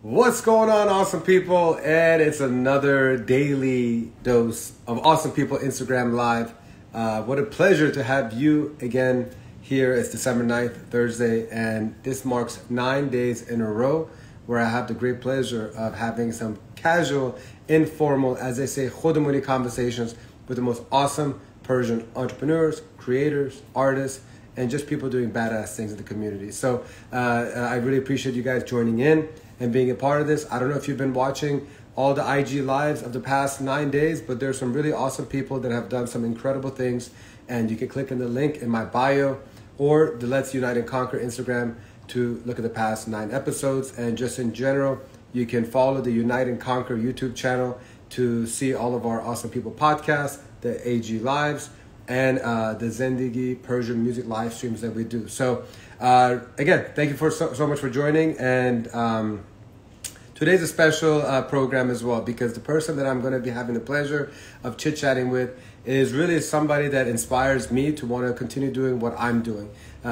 What's going on, awesome people? And it's another daily dose of awesome people Instagram Live. What a pleasure to have you again here. It's December 9th, Thursday, and this marks 9 days in a row where I have the great pleasure of having some casual, informal, as they say, khudamuni conversations with the most awesome Persian entrepreneurs, creators, artists, and just people doing badass things in the community. So I really appreciate you guys joining in and being a part of this. I don't know if you've been watching all the IG lives of the past 9 days, but there's some really awesome people that have done some incredible things. And you can click on the link in my bio or the Let's Unite and Conquer Instagram to look at the past 9 episodes. And just in general, you can follow the Unite and Conquer YouTube channel to see all of our awesome people podcasts, the AG lives, and the Zendegi Persian music live streams that we do. So again, thank you so much for joining. And today's a special program as well, because the person that I'm going to be having the pleasure of chit-chatting with is really somebody that inspires me to want to continue doing what I'm doing.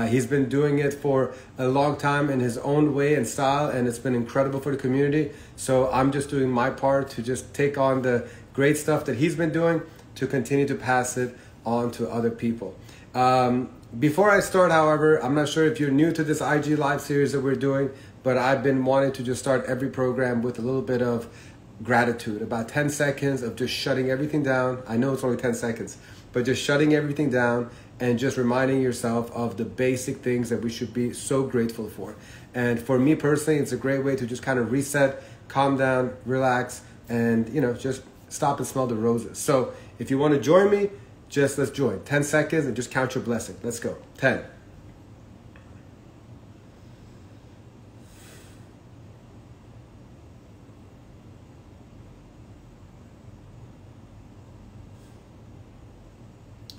He's been doing it for a long time in his own way and style, and it's been incredible for the community. So I'm just doing my part to just take on the great stuff that he's been doing to continue to pass it on to other people. Before I start, however, I'm not sure if you're new to this IG live series that we're doing, but I've been wanting to just start every program with a little bit of gratitude, about 10 seconds of just shutting everything down. I know it's only 10 seconds, but just shutting everything down and just reminding yourself of the basic things that we should be so grateful for. And for me personally, it's a great way to just kind of reset, calm down, relax, and just stop and smell the roses. So if you want to join me, let's join. 10 seconds and just count your blessing. Let's go. 10.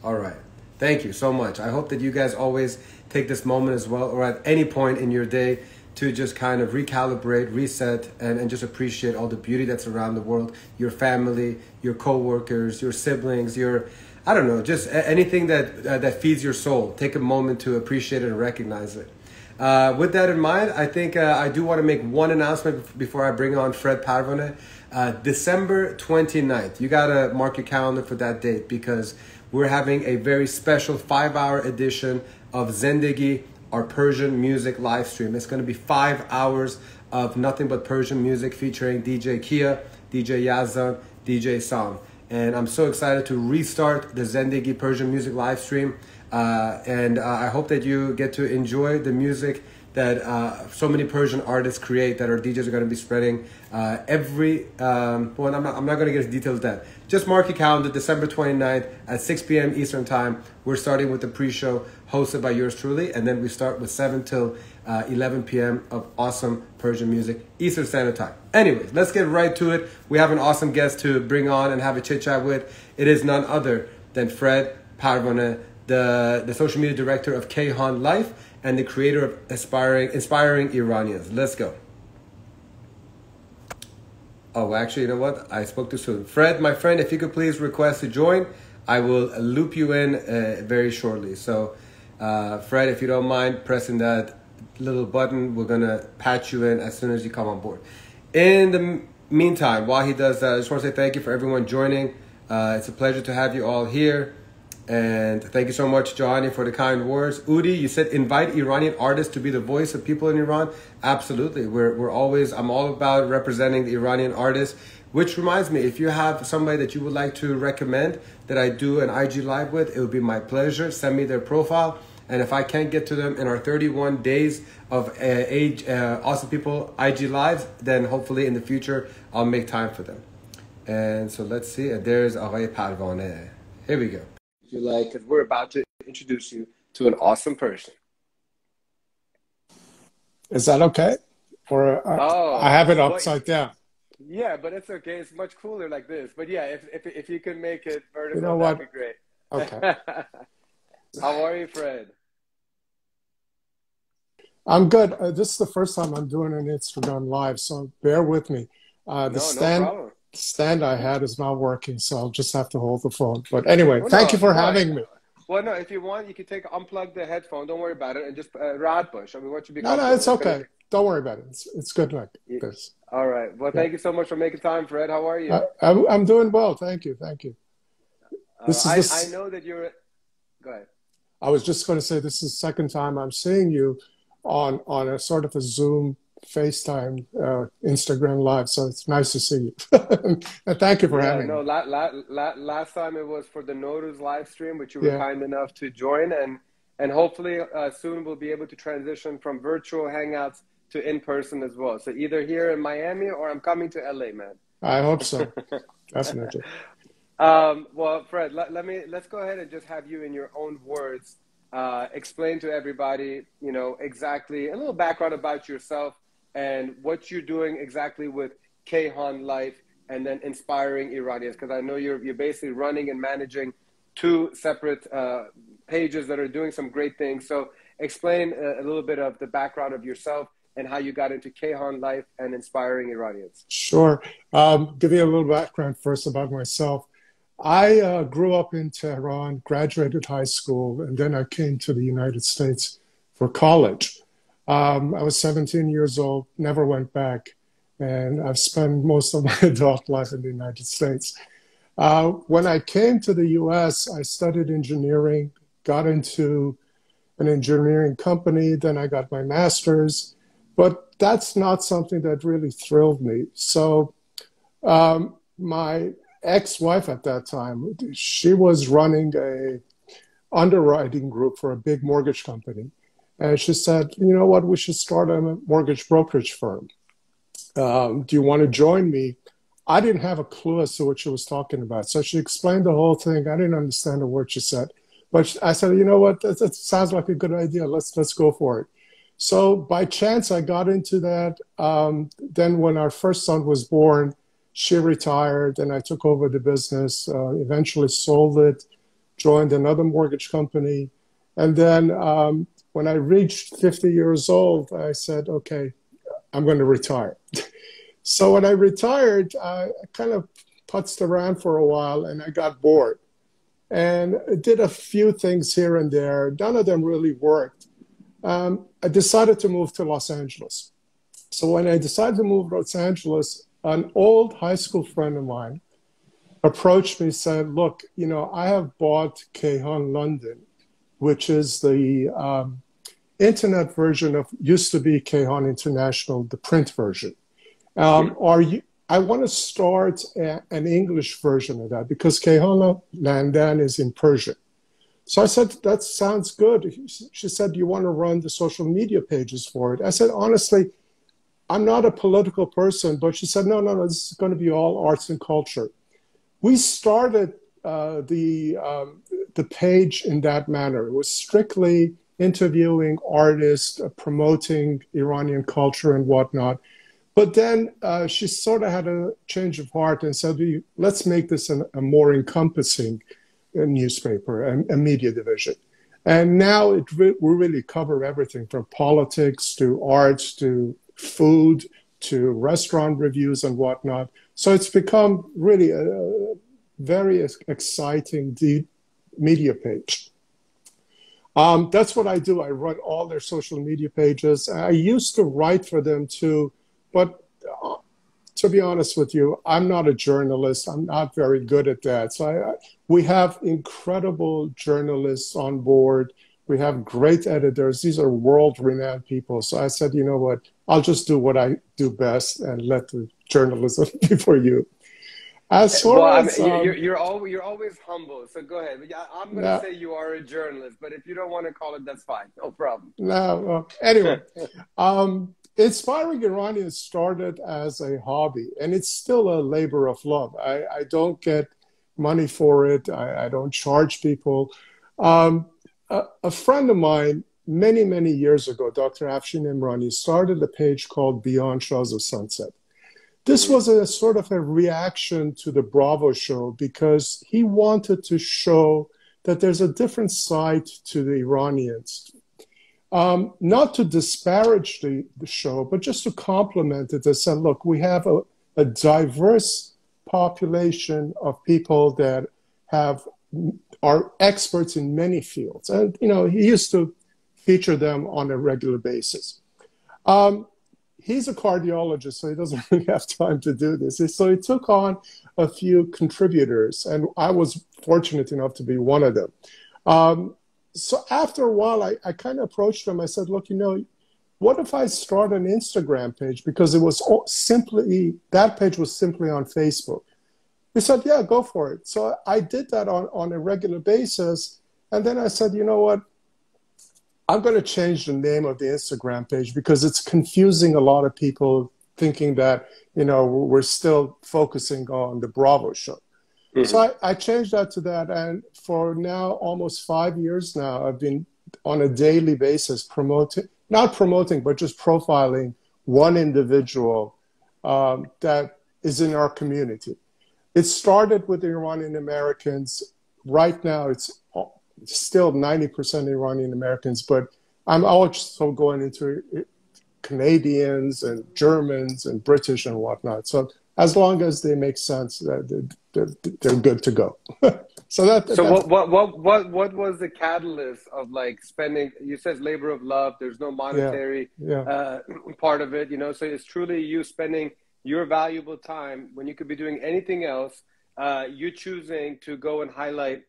All right. Thank you so much. I hope that you guys always take this moment as well, or at any point in your day, to just kind of recalibrate, reset, and just appreciate all the beauty that's around the world, your family, your co-workers, your siblings, I don't know, just anything that feeds your soul. Take a moment to appreciate it and recognize it. With that in mind, I think I do want to make one announcement before I bring on Fred Parvaneh. December 29th. You got to mark your calendar for that date, because we're having a very special 5-hour edition of Zendegi, our Persian music live stream. It's going to be 5 hours of nothing but Persian music featuring DJ Kia, DJ Yazan, DJ Sam. And I'm so excited to restart the Zendegi Persian music live stream. And I hope that you get to enjoy the music that so many Persian artists create, that our DJs are going to be spreading every... I'm not going to get into details of that. Just mark your calendar, December 29th at 6 p.m. Eastern Time. We're starting with the pre-show hosted by yours truly. And then we start with 7 till 11 p.m. of awesome Persian music, Eastern Standard Time. Anyways, let's get right to it. We have an awesome guest to bring on and have a chit-chat with. It is none other than Fred Parvaneh, the social media director of Kayhan Life and the creator of Inspiring Iranians. Let's go. Oh, actually, you know what? I spoke too soon. Fred, my friend, if you could please request to join, I will loop you in very shortly. So, Fred, if you don't mind pressing that little button, we're going to patch you in as soon as you come on board. In the meantime, while he does that, I just want to say thank you for everyone joining. It's a pleasure to have you all here. And thank you so much, Johnny, for the kind words. Udi, you said invite Iranian artists to be the voice of people in Iran. Absolutely. I'm all about representing the Iranian artists, which reminds me, if you have somebody that you would like to recommend that I do an IG live with, it would be my pleasure. Send me their profile. And if I can't get to them in our 31 days of awesome people IG lives, then hopefully in the future, I'll make time for them. And so let's see. There's Aghay Parvaneh. Here we go. You like, because we're about to introduce you to an awesome person. Is that okay? Or I have it upside down. Yeah, but it's okay. It's much cooler like this. But yeah, if you can make it vertical, you know what? That'd be great. Okay. How are you, Fred? I'm good. This is the first time I'm doing an Instagram live, so bear with me. No problem. Stand I had is not working, so I'll just have to hold the phone. But anyway, thank you for having me. Well, no, if you want, you can unplug the headphone. Don't worry about it, and just rad push. I mean, what should be? No, it's okay. Don't worry about it. It's good like this. right. Well, Yeah. thank you so much for making time, Fred. How are you? I'm doing well. Thank you. Thank you. This is I this. know that you're. Go ahead. I was just going to say this is the second time I'm seeing you on a sort of a Zoom, FaceTime, Instagram Live. So it's nice to see you. And thank you for Yeah, having no, me. last time it was for the Notice live stream, which you were Yeah. kind enough to join, and hopefully soon we'll be able to transition from virtual hangouts to in person as well. So either here in Miami or I'm coming to LA, man. I hope so. Definitely. Well, Fred, let's go ahead and just have you in your own words explain to everybody, exactly a little background about yourself and what you're doing exactly with Kehan Life and then inspiring Iranians, because I know you're basically running and managing two separate pages that are doing some great things. So explain a little bit of the background of yourself and how you got into Kehan Life and inspiring Iranians. Sure. Give you a little background first about myself. I grew up in Tehran, graduated high school, and then I came to the United States for college. I was 17 years old, never went back, and I've spent most of my adult life in the United States. When I came to the US, I studied engineering, got into an engineering company, then I got my master's, but that's not something that really thrilled me. So my ex-wife at that time, she was running a underwriting group for a big mortgage company. And she said, you know what, we should start a mortgage brokerage firm. Do you want to join me? I didn't have a clue as to what she was talking about. So she explained the whole thing. I didn't understand a word she said. But I said, you know what, that sounds like a good idea. Let's go for it. So by chance, I got into that. Then when our first son was born, she retired, and I took over the business, eventually sold it, joined another mortgage company. And then when I reached 50 years old, I said, okay, I'm going to retire. So when I retired, I kind of putzed around for a while, and I got bored. And I did a few things here and there. None of them really worked. I decided to move to Los Angeles. So when I decided to move to Los Angeles, an old high school friend of mine approached me and said, look, I have bought Kehan London, which is the internet version of, used to be Kehan International, the print version. I want to start an English version of that because Kehan London is in Persian. So I said, that sounds good. She said, do you want to run the social media pages for it? I said, honestly, I'm not a political person, but she said, no, this is going to be all arts and culture. We started the page in that manner. It was strictly interviewing artists, promoting Iranian culture and whatnot. But then she sort of had a change of heart and said, let's make this a more encompassing newspaper, a media division. And now we really cover everything from politics to arts to food to restaurant reviews and whatnot. So it's become really a very exciting media page. That's what I do. I run all their social media pages. I used to write for them too, but to be honest with you, I'm not a journalist. I'm not very good at that. So we have incredible journalists on board. We have great editors. These are world-renowned people. So I said, you know what? I'll just do what I do best and let the journalism be for you. As far as you're always humble. So go ahead. I'm going to say you are a journalist, but if you don't want to call it, that's fine. No problem. No. Anyway, inspiring Iranians started as a hobby, and it's still a labor of love. I don't get money for it. I don't charge people. A friend of mine, many years ago, Dr. Afshin Imrani, started a page called Beyond Shahs of Sunset. This was a sort of a reaction to the Bravo show because he wanted to show that there's a different side to the Iranians. Not to disparage the show, but just to compliment it. They said, look, we have a diverse population of people that are experts in many fields. And, he used to feature them on a regular basis. he's a cardiologist, so he doesn't really have time to do this. So he took on a few contributors, and I was fortunate enough to be one of them. So after a while, I kind of approached him. I said, look, what if I start an Instagram page? Because it was that page was simply on Facebook. He said, yeah, go for it. So I did that on a regular basis. And then I said, you know what? I'm going to change the name of the Instagram page because it's confusing a lot of people thinking that, we're still focusing on the Bravo show. Mm-hmm. So I changed that to that. And for now, almost 5 years now, I've been on a daily basis not promoting, but just profiling one individual that is in our community. It started with the Iranian Americans. Right now, it's still 90% Iranian Americans, but I'm also going into Canadians and Germans and British and whatnot. So as long as they make sense, they're good to go. What was the catalyst of like spending? You said labor of love. There's no monetary part of it, So it's truly you spending your valuable time when you could be doing anything else. You choosing to go and highlight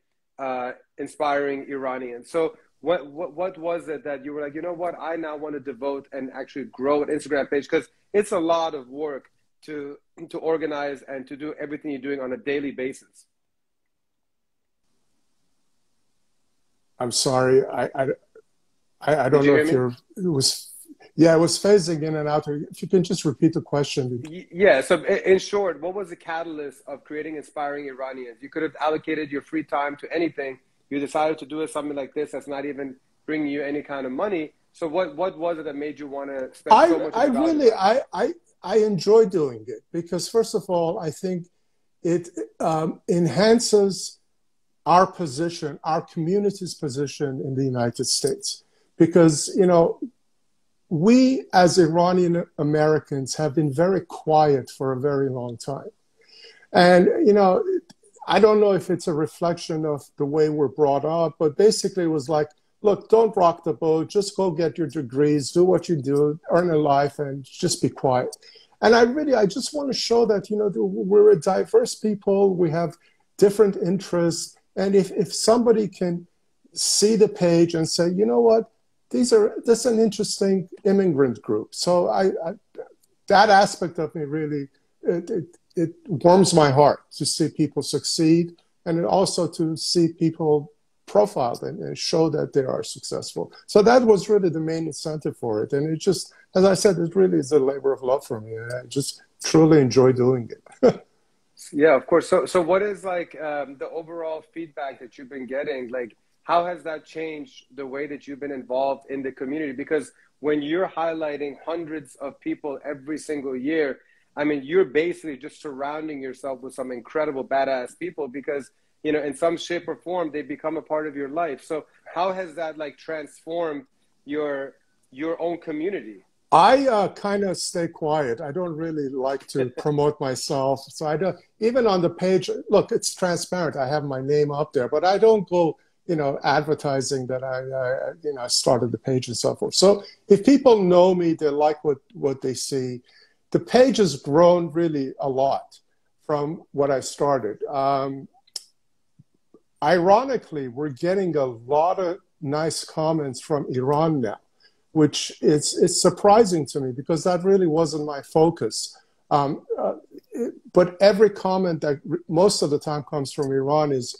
inspiring Iranians. So what was it that you were like, what, I now want to devote and actually grow an Instagram page, because it's a lot of work to organize and to do everything you're doing on a daily basis. I'm sorry, I don't know if it was phasing in and out. If you can just repeat the question. Yeah, so in short, what was the catalyst of creating Inspiring Iranians? You could have allocated your free time to anything. You decided to do something like this that's not even bringing you any kind of money. So what was it that made you want to spend so much? I enjoy doing it because, first of all, I think it enhances our position, our community's position in the United States. Because, we as Iranian Americans have been very quiet for a very long time. And, I don't know if it's a reflection of the way we're brought up, but basically it was like, look, don't rock the boat, just go get your degrees, do what you do, earn a life, and just be quiet. And I just want to show that, we're a diverse people, we have different interests. And if somebody can see the page and say, you know what, this is an interesting immigrant group. So that aspect of me really, it warms my heart to see people succeed, and also to see people profiled and show that they are successful. So that was really the main incentive for it. And it just, as I said, it really is a labor of love for me. I just truly enjoy doing it. Yeah, of course. So what is like the overall feedback that you've been getting? Like, how has that changed the way that you've been involved in the community? Because when you're highlighting hundreds of people every single year, I mean, you're basically just surrounding yourself with some incredible badass people because, in some shape or form, they become a part of your life. So how has that like transformed your own community? I kind of stay quiet. I don't really like to promote myself. So I don't, even on the page, look, it's transparent. I have my name up there, but I don't go, advertising that I started the page and so forth. So if people know me, they like what they see. The page has grown really a lot from what I started. Ironically, we're getting a lot of nice comments from Iran now, which is surprising to me because that really wasn't my focus. But every comment that most of the time comes from Iran is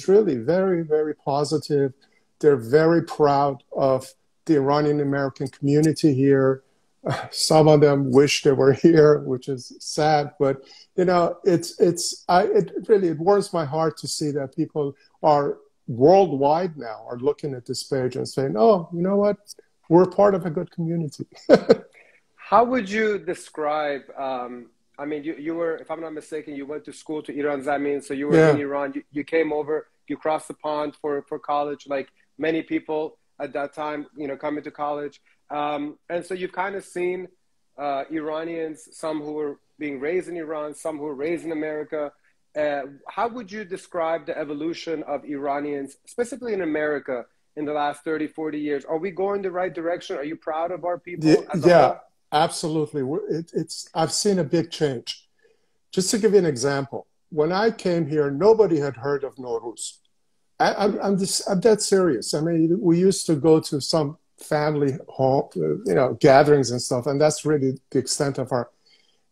really very, very positive. They're very proud of the Iranian American community here. Some of them wish they were here, which is sad. But it really warms my heart to see that people are worldwide now are looking at this page and saying, "Oh, you know what? We're part of a good community." How would you describe? I mean, you were, if I'm not mistaken, you went to school to Iran Zamin, so you were in Iran. You came over, you crossed the pond for college, like many people at that time, coming to college. And so you've kind of seen Iranians, some who were being raised in Iran, some who were raised in America. How would you describe the evolution of Iranians, specifically in America, in the last 30, 40 years? Are we going the right direction? Are you proud of our people? Absolutely. I've seen a big change. Just to give you an example, when I came here, nobody had heard of Nowruz. I'm dead serious. I mean, we used to go to some family home, gatherings and stuff, and that's really the extent of our.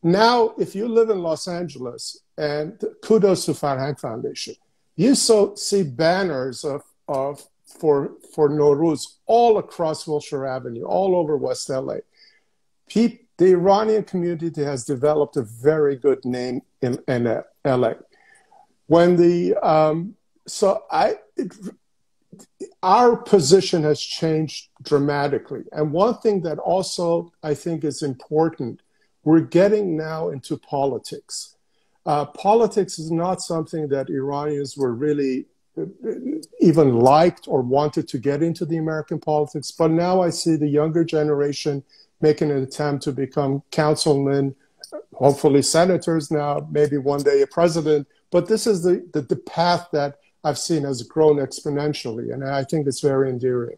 Now, if you live in Los Angeles, and kudos to Farhang Foundation, you see banners for Nowruz all across Wilshire Avenue, all over West LA. The Iranian community has developed a very good name in LA. Our position has changed dramatically. And one thing that also I think is important, we're getting now into politics. Politics is not something that Iranians were really even liked or wanted to get into the American politics. But now I see the younger generation making an attempt to become councilmen, hopefully senators now, maybe one day a president. But this is the path that I've seen has grown exponentially, and I think it's very endearing.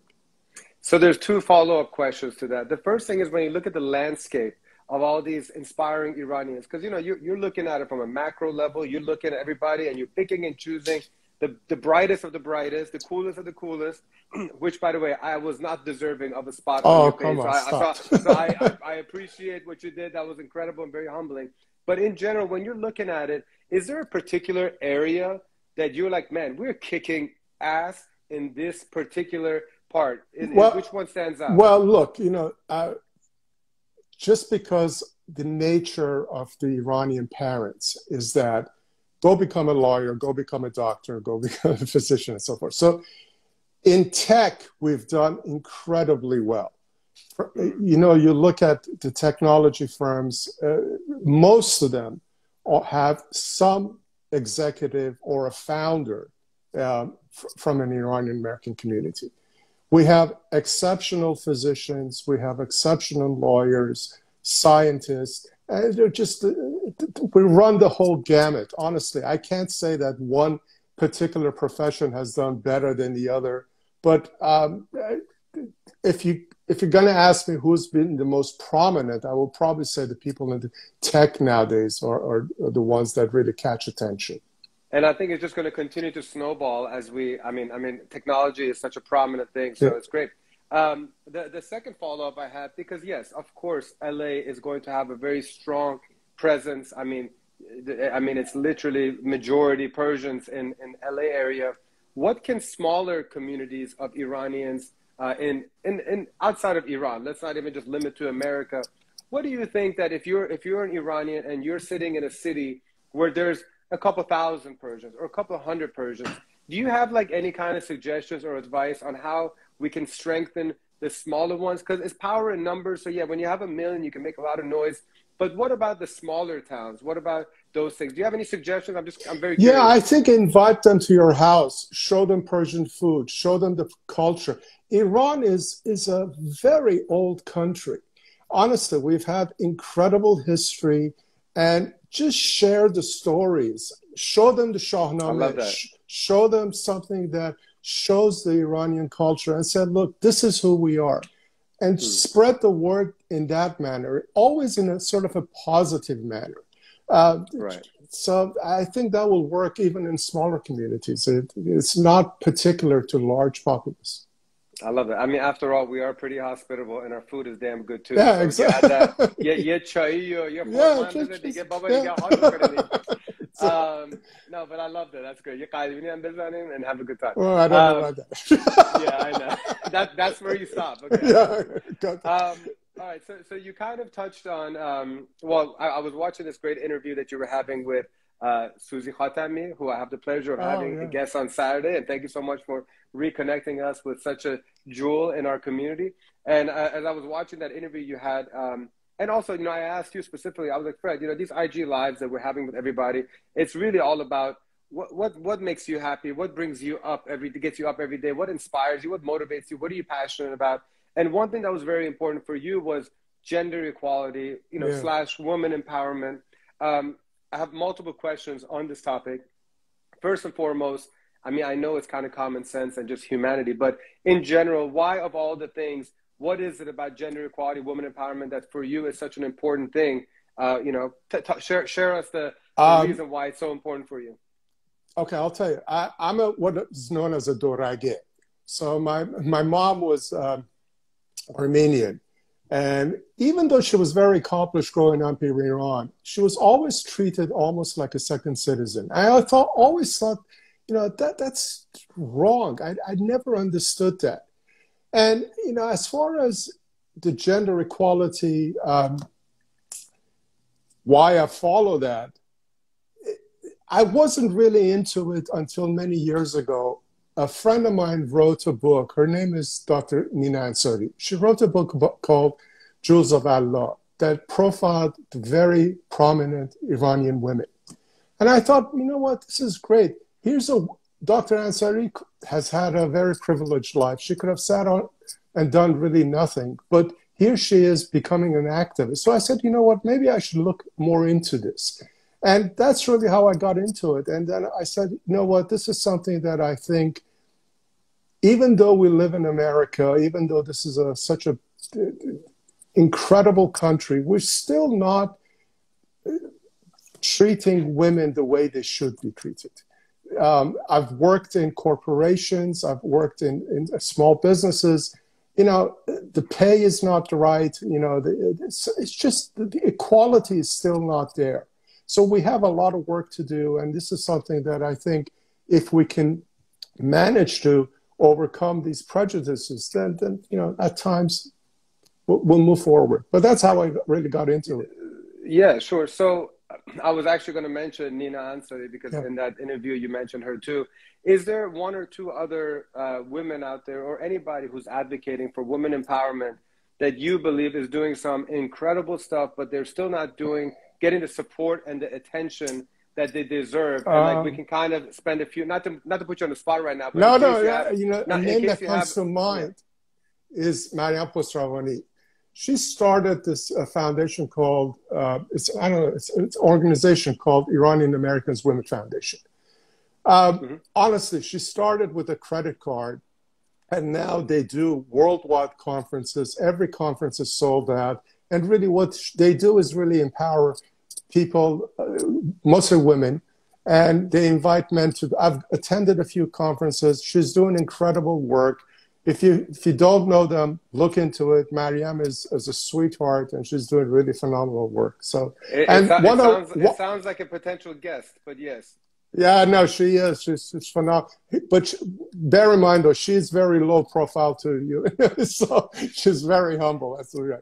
So there's two follow-up questions to that. The first thing is when you look at the landscape of all these inspiring Iranians, because you're looking at it from a macro level, you're looking at everybody and you're picking and choosing the brightest of the brightest, the coolest of the coolest, which, by the way, I was not deserving of a spot on your page. I appreciate what you did. That was incredible and very humbling. But in general, when you're looking at it, is there a particular area that you're like, man, we're kicking ass in this particular part? Which one stands out? Well, look, just because the nature of the Iranian parents is that go become a lawyer, go become a doctor, go become a physician, and so forth. So in tech, we've done incredibly well. You look at the technology firms, most of them have some executive or a founder from an Iranian-American community. We have exceptional physicians, we have exceptional lawyers, scientists, and we run the whole gamut. Honestly, I can't say that one particular profession has done better than the other, but if you're going to ask me who's been the most prominent, I will probably say the people in the tech nowadays are the ones that really catch attention. And I think it's just going to continue to snowball as technology is such a prominent thing, so it's great. The second follow-up I had, because yes, of course, LA is going to have a very strong presence. It's literally majority Persians in LA area. What can smaller communities of Iranians in outside of Iran, let's not even just limit to America, what do you think that if you're an Iranian and you're sitting in a city where there's a couple thousand Persians or a couple hundred Persians, do you have like any kind of suggestions or advice on how we can strengthen the smaller ones? Because it's power in numbers. So yeah, when you have 1 million, you can make a lot of noise. But what about the smaller towns? What about those things? Do you have any suggestions? I'm very curious. Yeah, I think invite them to your house, show them Persian food, show them the culture. Iran is a very old country. Honestly, we've had incredible history, and just share the stories. Show them the Shahnameh. Show them something that shows the Iranian culture and said, look, this is who we are. And spread the word in that manner, always in a sort of a positive manner. Right. So I think that will work even in smaller communities. It's not particular to large populace. I love it. After all, we are pretty hospitable, and our food is damn good too. Yeah, exactly. No, but I love that. That's great. And have a good time. Well, I don't know about that. Yeah, I know. That's where you stop. Okay. Yeah. All right. So you kind of touched on. I was watching this great interview that you were having with Suzy Khatami, who I have the pleasure of having a guest on Saturday, and thank you so much for reconnecting us with such a jewel in our community. And as I was watching that interview you had, and also, I asked you specifically, I was like, Fred, these IG lives that we're having with everybody, it's really all about what makes you happy, what brings you up gets you up every day, what inspires you, what motivates you, what are you passionate about? And one thing that was very important for you was gender equality, / woman empowerment. I have multiple questions on this topic. First and foremost, I know it's kind of common sense and just humanity, but in general, why of all the things what is it about gender equality, women empowerment that for you is such an important thing? Share us the reason why it's so important for you. Okay, I'll tell you. I'm what is known as a dorage. So my mom was Armenian. And even though she was very accomplished growing up in Iran, she was always treated almost like a second citizen. I always thought, that's wrong. I never understood that. And, as far as the gender equality, why I follow that, I wasn't really into it until many years ago. A friend of mine wrote a book. Her name is Dr. Nina Ansari. She wrote a book called Jewels of Allah that profiled the very prominent Iranian women. And I thought, you know what, this is great. Dr. Ansari has had a very privileged life. She could have sat on and done really nothing. But here she is becoming an activist. So I said, you know what, maybe I should look more into this. And that's really how I got into it. And then I said, you know what, this is something that I think, even though we live in America, even though this is such an incredible country, we're still not treating women the way they should be treated. I've worked in corporations, I've worked in small businesses. The pay is not right. It's just the equality is still not there. So we have a lot of work to do, and this is something that I think if we can manage to overcome these prejudices, then at times we'll move forward. But that's how I really got into it. Yeah, sure. So I was actually going to mention Nina Ansari because in that interview you mentioned her too. Is there one or two other women out there or anybody who's advocating for women empowerment that you believe is doing some incredible stuff, but they're still not getting the support and the attention that they deserve? And we can kind of spend a few, not to put you on the spot right now, but a name that comes to mind is Mariam Khosravani. She started this foundation called, it's an organization called Iranian Americans Women Foundation. Honestly, she started with a credit card, and now they do worldwide conferences. Every conference is sold out. And really what they do is really empower people, mostly women, and they invite men to. I've attended a few conferences. She's doing incredible work. If you don't know them, look into it. Mariam is a sweetheart, and she's doing really phenomenal work. So it sounds like a potential guest, but yes. Yeah, no, she is. She's phenomenal. But bear in mind, though, she's very low profile to you. So she's very humble. That's right.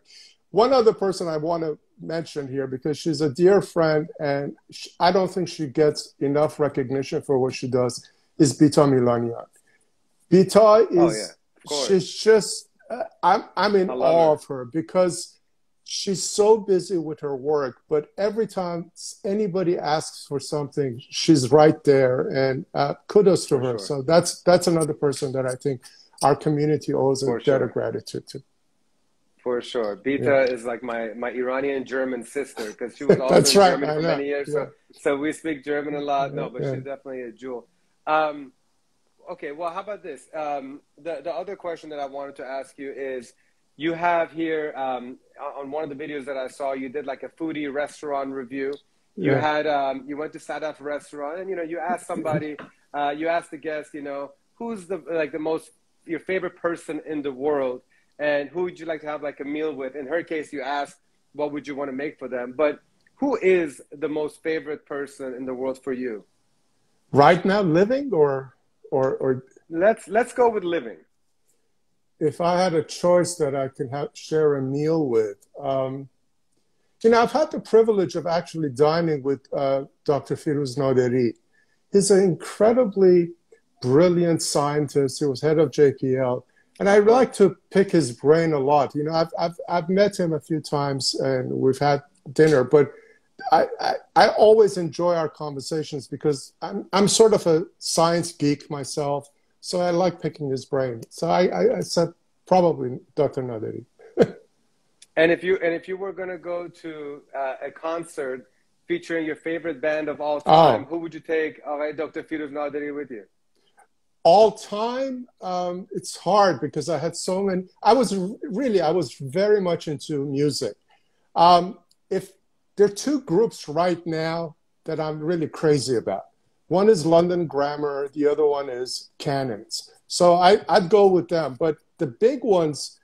One other person I want to mention here, because she's a dear friend, and I don't think she gets enough recognition for what she does, is Bita Milanian. Bita is, she's just, I'm in awe of her because she's so busy with her work, but every time anybody asks for something, she's right there, and kudos to her. So that's another person that I think our community owes a debt of gratitude to. For sure. Bita is like my Iranian German sister, because she was also in Germany for many years. So we speak German a lot. No, but she's definitely a jewel. Okay, well, how about this? The other question that I wanted to ask you is, you have here on one of the videos that I saw, you did like a foodie restaurant review. You had you went to Sadaf restaurant, and you asked somebody, you asked the guest, who's your favorite person in the world, and who would you like to have like a meal with? In her case, you asked what would you want to make for them, but who is the most favorite person in the world for you? Right now, living or let's go with living. If I had a choice that I can share a meal with, I've had the privilege of actually dining with Dr. Firuz Naderi. He's an incredibly brilliant scientist. He was head of JPL. And I like to pick his brain a lot. I've met him a few times and we've had dinner, but I always enjoy our conversations because I'm sort of a science geek myself. So I like picking his brain. So I said probably Dr. Naderi. And if you were going to go to a concert featuring your favorite band of all time, who would you take? All right, Dr. Firuz Naderi with you. All time, it's hard because I had so many. I was very much into music. If there are two groups right now that I'm really crazy about. One is London Grammar, the other one is Cannons. So I'd go with them. But the big ones,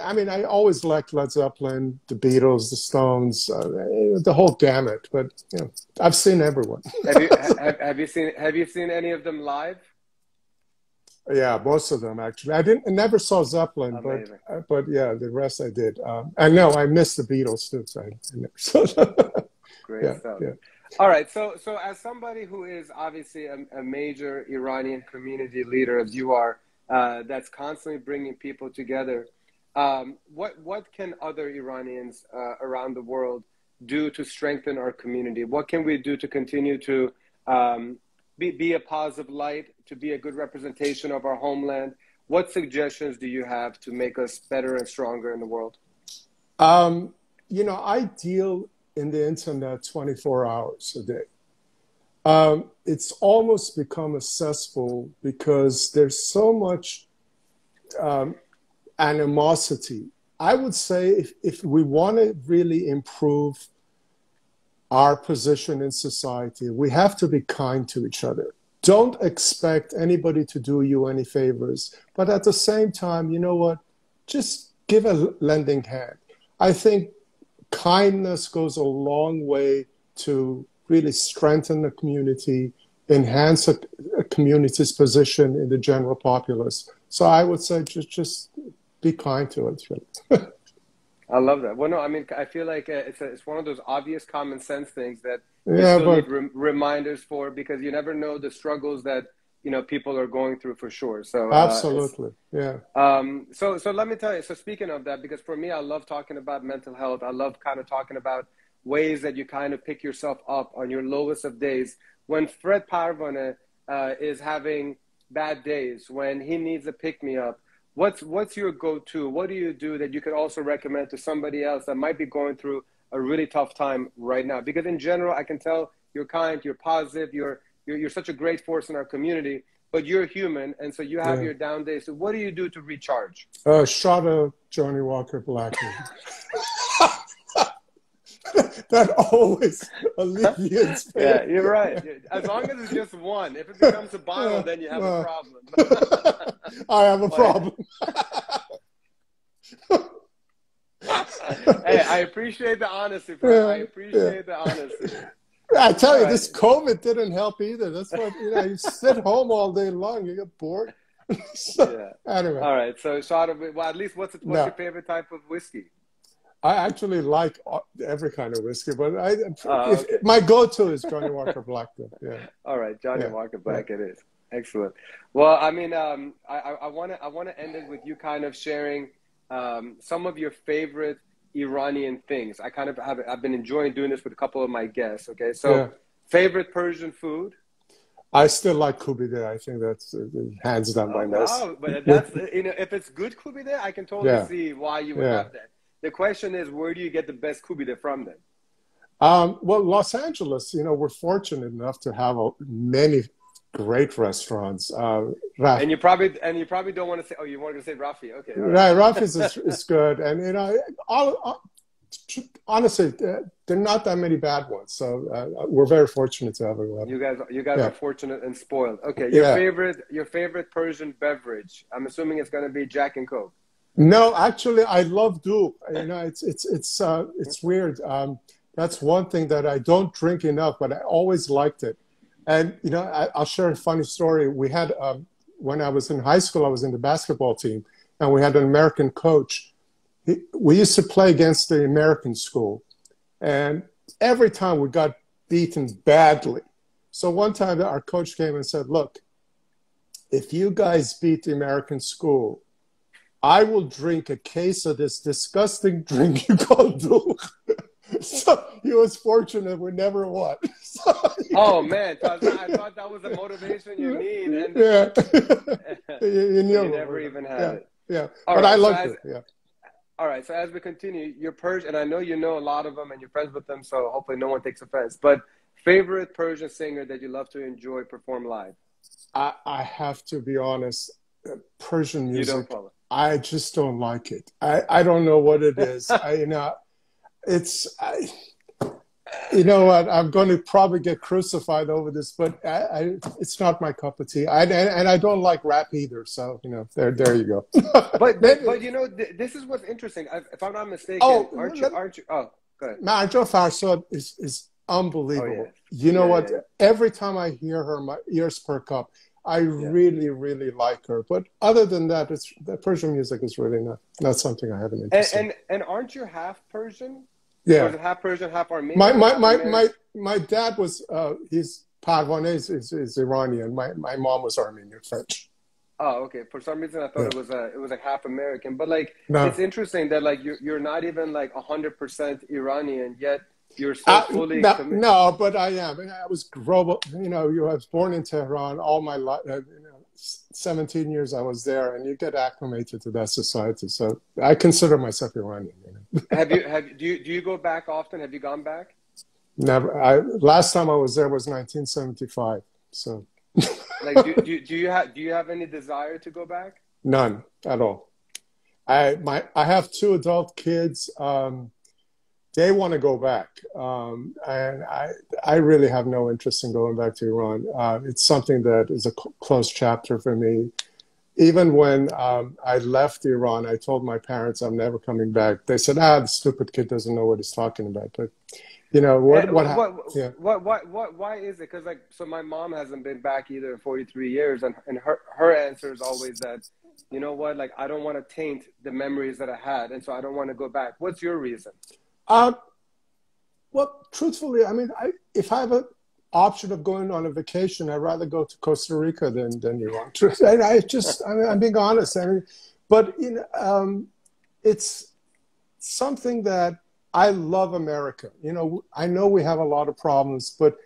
I mean, I always liked Led Zeppelin, the Beatles, the Stones, the whole gamut. But you know, I've seen everyone. Have you seen any of them live? Yeah, most of them actually. I never saw Zeppelin, but yeah, the rest I did. And no, I missed the Beatles too. So I never saw them. Great stuff. Yeah. All right. So as somebody who is obviously a major Iranian community leader, as you are, that's constantly bringing people together, what can other Iranians around the world do to strengthen our community? What can we do to continue to be a positive light, to be a good representation of our homeland? What suggestions do you have to make us better and stronger in the world? You know, I deal in the internet 24 hours a day. It's almost become a cesspool because there's so much animosity. I would say if we want to really improve our position in society, we have to be kind to each other. Don't expect anybody to do you any favors. But at the same time, you know what? Just give a lending hand. I think kindness goes a long way to really strengthen the community, enhance a community's position in the general populace. So I would say just be kind to us. I love that. Well, no, I mean, I feel like it's one of those obvious common sense things that you still need reminders for, because you never know the struggles that, you know, people are going through for sure. So absolutely. Yeah. So let me tell you, so speaking of that, because for me, I love talking about mental health. I love kind of talking about ways that you kind of pick yourself up on your lowest of days. When Fred Parvaneh is having bad days, when he needs a pick-me-up, what's your go-to? What do you do that you could also recommend to somebody else that might be going through a really tough time right now? Because in general, I can tell you're kind, you're positive, you're such a great force in our community, but you're human, and so you have your down days. So what do you do to recharge? Shot of Johnny Walker Black. That always alleviates pain. Yeah, you're right. As long as it's just one. If it becomes a bottle, then you have a problem. I have a problem. Hey, I appreciate the honesty, bro. I appreciate the honesty. I tell you, this COVID didn't help either. That's what, you know, you sit home all day long, you get bored. Anyway. All right. So shot of, well, at least what's your favorite type of whiskey? I actually like every kind of whiskey, but my go-to is Johnny Walker Black. Yeah. All right, Johnny Walker Black it is. Excellent. Well, I mean, I want to end it with you kind of sharing some of your favorite Iranian things. I've been enjoying doing this with a couple of my guests. Okay, so favorite Persian food? I still like kubide. I think that's hands down my best. Wow, but that's, you know, if it's good kubide, I can totally see why you would have that. The question is, where do you get the best kubide from then? Well, Los Angeles, you know, we're fortunate enough to have many great restaurants. And you probably don't want to say, oh, you wanted to say Rafi. Okay. Right, Rafi's is good. And, you know, honestly, there are not that many bad ones. So we're very fortunate to have a You guys are fortunate and spoiled. Okay, your favorite Persian beverage? I'm assuming it's going to be Jack and Coke. No, actually, I love Duke. You know, it's weird. That's one thing that I don't drink enough, but I always liked it. And you know, I'll share a funny story. We had when I was in high school, I was in the basketball team, and we had an American coach. We used to play against the American school, and every time we got beaten badly. So one time our coach came and said, "Look, if you guys beat the American school, I will drink a case of this disgusting drink you call Duke." So he was fortunate we never won. So, oh man, I thought that was the motivation you need, and you never even had it. Yeah, but I loved it. Yeah. All right, so as we continue, you're Persian, and I know you know a lot of them, and you're friends with them, so hopefully no one takes offense. But favorite Persian singer that you love to enjoy perform live? I have to be honest. Persian You don't music, follow. I just don't like it. I don't know what it is. It's you know what? I'm going to probably get crucified over this, but it's not my cup of tea. And I don't like rap either. So there you go. But this is what's interesting. If I'm not mistaken, aren't you? Oh, go ahead. Marjo Farsad is Oh unbelievable. yeah, You know what? yeah. Every time I hear her, my ears perk up. I Yeah. really, really like her. But other than that, the Persian music is really not something I have an interest in. And aren't you half Persian? Or Yeah. is it half Persian, half Armenian? My dad was he's Parvaneh is Iranian. My mom was Armenian French. Oh, okay. For some reason, I thought it was like half American. But like, No. it's interesting that like you're not even like 100% Iranian, yet you're so fully committed. No, but I am. I was I was born in Tehran all my life. 17 years I was there, and you get acclimated to that society. So I consider myself Iranian. Do you go back often? Have you gone back? Never. Last time I was there was 1975. So. Like, do you have any desire to go back? None at all. I have two adult kids. They want to go back, and I really have no interest in going back to Iran. It's something that is a closed chapter for me. Even when I left Iran, I told my parents I'm never coming back. They said, the stupid kid doesn't know what he's talking about. But why is it? Because so my mom hasn't been back either in 43 years, and her answer is always that, you know what, like, I don't want to taint the memories that I had, and so I don't want to go back. What's your reason? Well, truthfully, I mean, if I have an option of going on a vacation, I'd rather go to Costa Rica than Iran. I'm being honest. I mean, but it's something that I love America. I know we have a lot of problems, but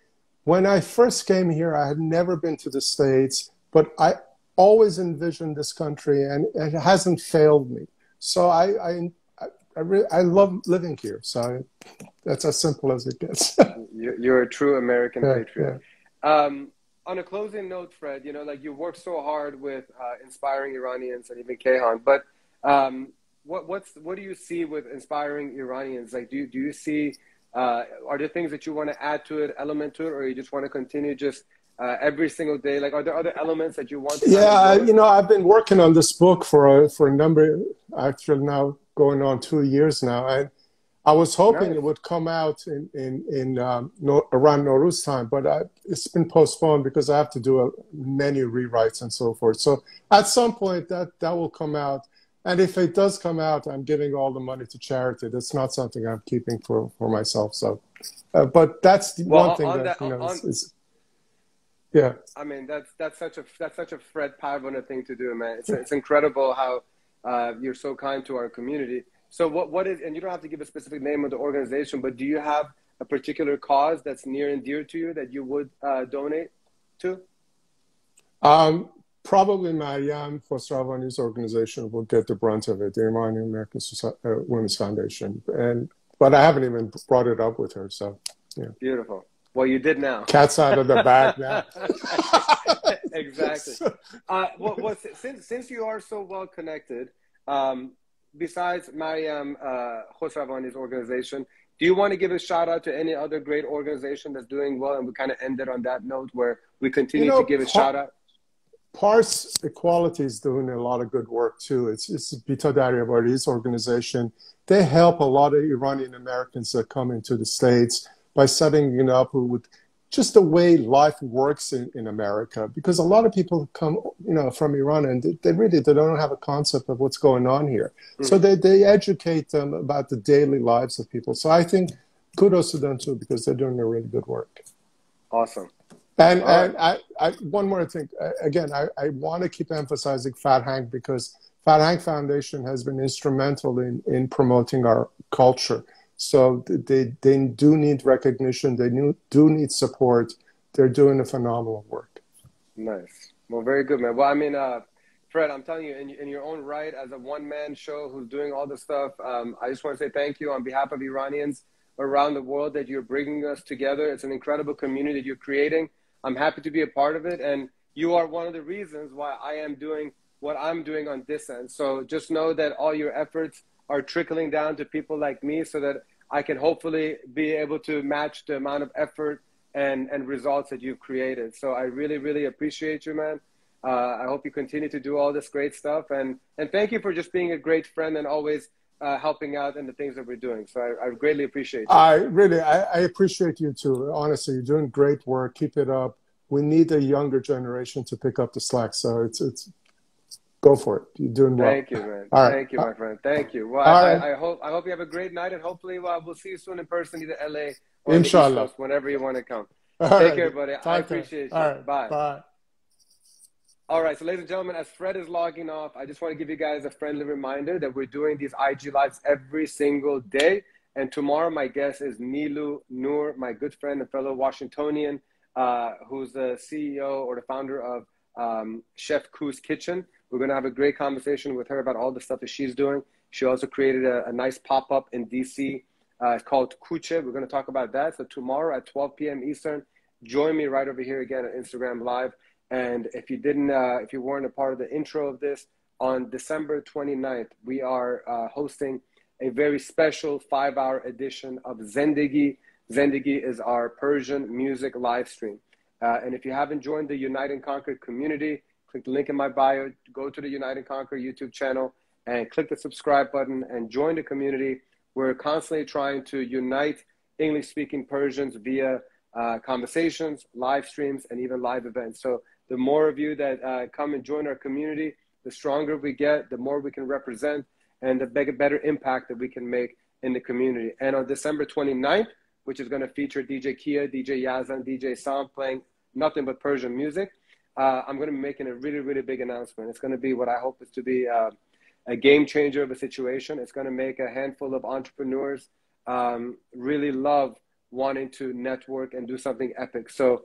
when I first came here, I had never been to the States, but I always envisioned this country, and it hasn't failed me. So I love living here. So that's as simple as it gets. You're a true American patriot. Yeah. On a closing note, Fred, like, you work so hard with inspiring Iranians and even Kayhan, but what do you see with inspiring Iranians? Like, do you see, are there things that you want to add to it, element to it, or you just want to continue just every single day? Like, are there other elements that you want to? Yeah, I've been working on this book for a number, actually now going on 2 years now. And I was hoping it would come out in around Nowruz time, but it's been postponed because I have to do many rewrites and so forth. So at some point that will come out. And if it does come out, I'm giving all the money to charity. That's not something I'm keeping for myself. So, but that's one thing yeah. I mean, that's such a Fred Parvaneh thing to do, man. It's incredible how you're so kind to our community. So what is, and you don't have to give a specific name of the organization, but do you have a particular cause that's near and dear to you that you would donate to? Probably Maryam Khosravani's organization will get the brunt of it, the Iranian American Women's Foundation. But I haven't even brought it up with her, so yeah. Beautiful. Well, you did now. Cat's out of the bag now. Exactly. Since you are so well connected, besides Maryam Khosravani's organization, do you want to give a shout out to any other great organization that's doing well? And we kind of ended on that note where we continue to give a shout out. Pars Equality is doing a lot of good work too. It's Bitadari Abadi's organization. They help a lot of Iranian Americans that come into the States by setting up with just the way life works in America. Because a lot of people come, from Iran, and they don't have a concept of what's going on here. Mm. So they educate them about the daily lives of people. So I think kudos to them too, because they're doing a really good work. Awesome. And I one more thing. Again, I want to keep emphasizing Fat Hank, because Fat Hank Foundation has been instrumental in promoting our culture. So they do need recognition. They do need support. They're doing a phenomenal work. Nice. Well, very good, man. Well, I mean, Fred, I'm telling you, in your own right, as a one-man show who's doing all this stuff, I just want to say thank you on behalf of Iranians around the world that you're bringing us together. It's an incredible community that you're creating. I'm happy to be a part of it. And you are one of the reasons why I am doing what I'm doing on this end. So just know that all your efforts are trickling down to people like me so that I can hopefully be able to match the amount of effort and results that you've created. So I really, really appreciate you, man. I hope you continue to do all this great stuff. And thank you for just being a great friend and always helping out in the things that we're doing. So I greatly appreciate you. I appreciate you too. Honestly, you're doing great work. Keep it up. We need the younger generation to pick up the slack. So it's go for it. You're doing well. Thank you, man. All right. Thank you, my friend. Thank you. Well, I hope you have a great night, and hopefully we'll see you soon in person, either LA or the East Coast, whenever you want to come. Take care, buddy. I appreciate you. All right. Bye. Bye. All right, so ladies and gentlemen, as Fred is logging off, I just want to give you guys a friendly reminder that we're doing these IG Lives every single day. And tomorrow, my guest is Nilu Noor, my good friend and fellow Washingtonian, who's the CEO or the founder of Chef Ku's Kitchen. We're going to have a great conversation with her about all the stuff that she's doing. She also created a nice pop-up in DC. It's called Kuche. We're going to talk about that. So tomorrow at 12 p.m. Eastern, join me right over here again on Instagram Live. And if you weren't a part of the intro of this, on December 29th, we are hosting a very special 5-hour edition of Zendegi. Zendegi is our Persian music live stream. And if you haven't joined the Unite and Conquer community, click the link in my bio, go to the Unite and Conquer YouTube channel, and click the subscribe button and join the community. We're constantly trying to unite English-speaking Persians via conversations, live streams, and even live events. So the more of you that come and join our community, the stronger we get, the more we can represent, and the better impact that we can make in the community. And on December 29th, which is going to feature DJ Kia, DJ Yazan, DJ Sam playing nothing but Persian music, I'm going to be making a really, really big announcement. It's going to be what I hope is to be a game changer of a situation. It's going to make a handful of entrepreneurs really love wanting to network and do something epic. So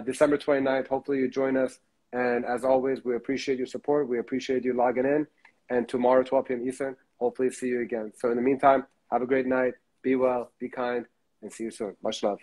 December 29th, hopefully you join us. And as always, we appreciate your support. We appreciate you logging in. And tomorrow, 12 p.m. Eastern, hopefully see you again. So in the meantime, have a great night. Be well, be kind, and see you soon. Much love.